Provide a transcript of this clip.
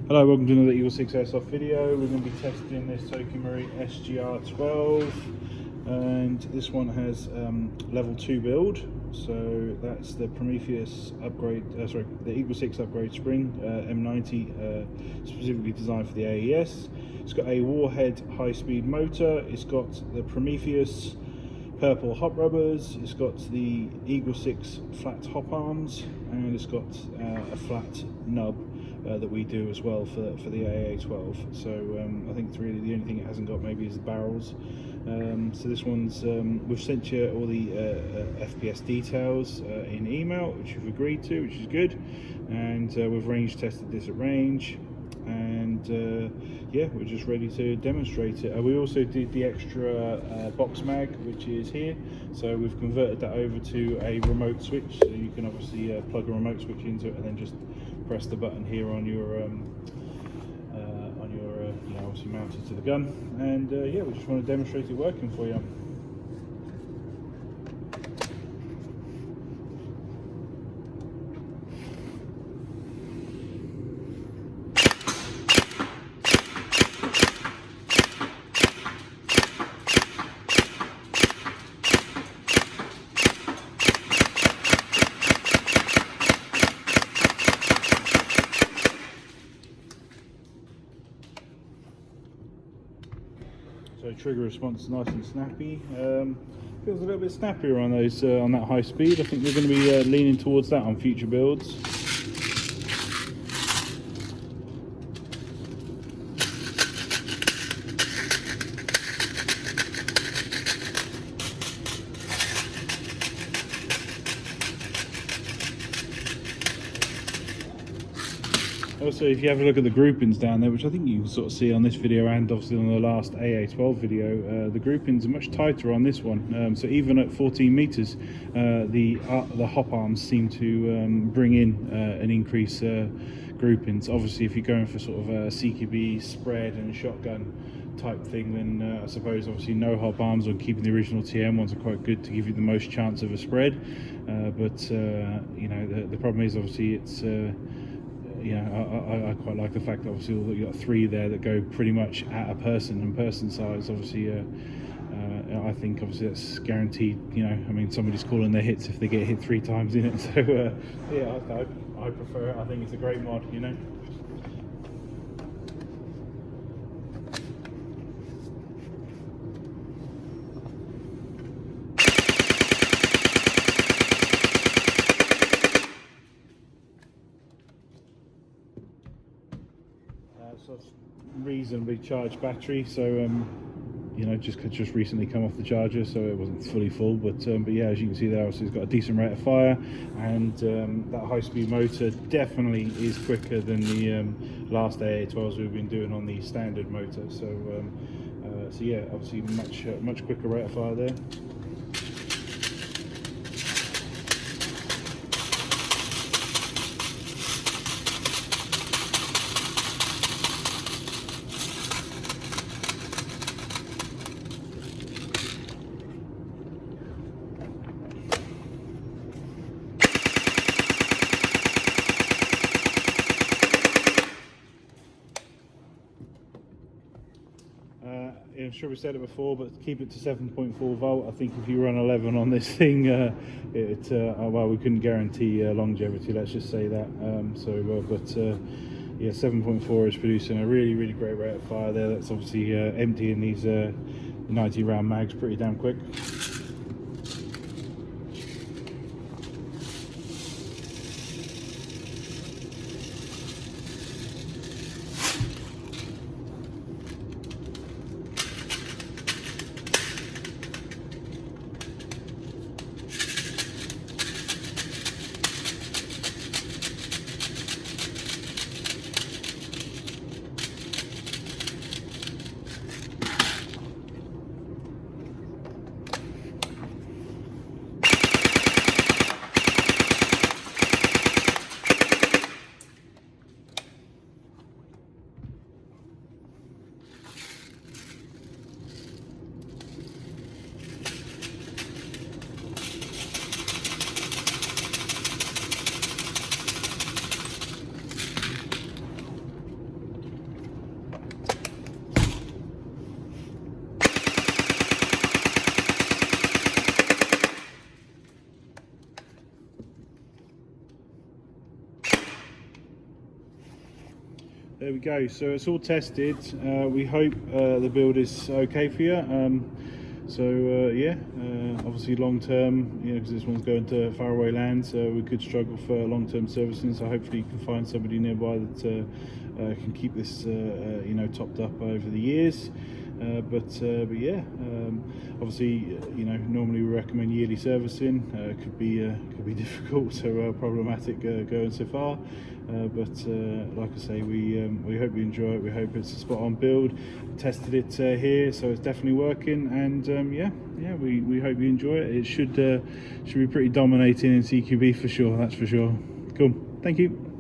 Hello, welcome to another EagleSix Airsoft video. We're going to be testing this TM SGR12 and this one has level 2 build. So that's the Prometheus upgrade, the EagleSix upgrade spring, M90, specifically designed for the AES. It's got a Warhead high-speed motor, it's got the Prometheus purple hop rubbers, it's got the EagleSix flat hop arms, and it's got a flat nub that we do as well for the AA12. So I think really the only thing it hasn't got maybe is the barrels. So this one's, we've sent you all the FPS details in email, which you've agreed to, which is good, and we've range tested this at range, and yeah, we're just ready to demonstrate it. We also did the extra box mag, which is here, so we've converted that over to a remote switch, so you can obviously plug a remote switch into it and then just press the button here on your you know, obviously mounted to the gun, and yeah, we just want to demonstrate it working for you. So trigger response is nice and snappy. Feels a little bit snappier on those on that high speed. I think we're going to be leaning towards that on future builds. Also, if you have a look at the groupings down there, which I think you can sort of see on this video and obviously on the last AA12 video, the groupings are much tighter on this one. So even at 14 meters, the hop arms seem to bring in an increase groupings. Obviously, if you're going for sort of a CQB spread and shotgun type thing, then I suppose obviously no hop arms on keeping the original TM ones are quite good to give you the most chance of a spread. But you know, the problem is obviously it's you know, I quite like the fact that obviously you've got 3 there that go pretty much at a person and person size. Obviously, I think obviously that's guaranteed. You know, I mean, somebody's calling their hits if they get hit 3 times in it. So yeah, I prefer it. I think it's a great mod. You know. So it's reasonably charged battery, so you know, just recently come off the charger, so it wasn't fully full, but yeah, as you can see there, obviously it's got a decent rate of fire, and that high-speed motor definitely is quicker than the last AA12s we've been doing on the standard motor. So so yeah, obviously much quicker rate of fire there. I'm sure we said it before, but keep it to 7.4 volt. I think if you run 11 on this thing, well, we couldn't guarantee longevity, let's just say that. Yeah, 7.4 is producing a really great rate of fire there. That's obviously emptying these 90 round mags pretty damn quick. There we go, so it's all tested. We hope the build is okay for you. Yeah, obviously long term, you know, because this one's going to faraway lands, we could struggle for long-term servicing, so hopefully you can find somebody nearby that can keep this you know, topped up over the years. But yeah, obviously, you know, normally we recommend yearly servicing. Could be difficult, so problematic going so far. But like I say, we hope you enjoy it. We hope it's a spot-on build. Tested it here, so it's definitely working. And yeah, we hope you enjoy it. It should be pretty dominating in CQB for sure. That's for sure. Cool. Thank you.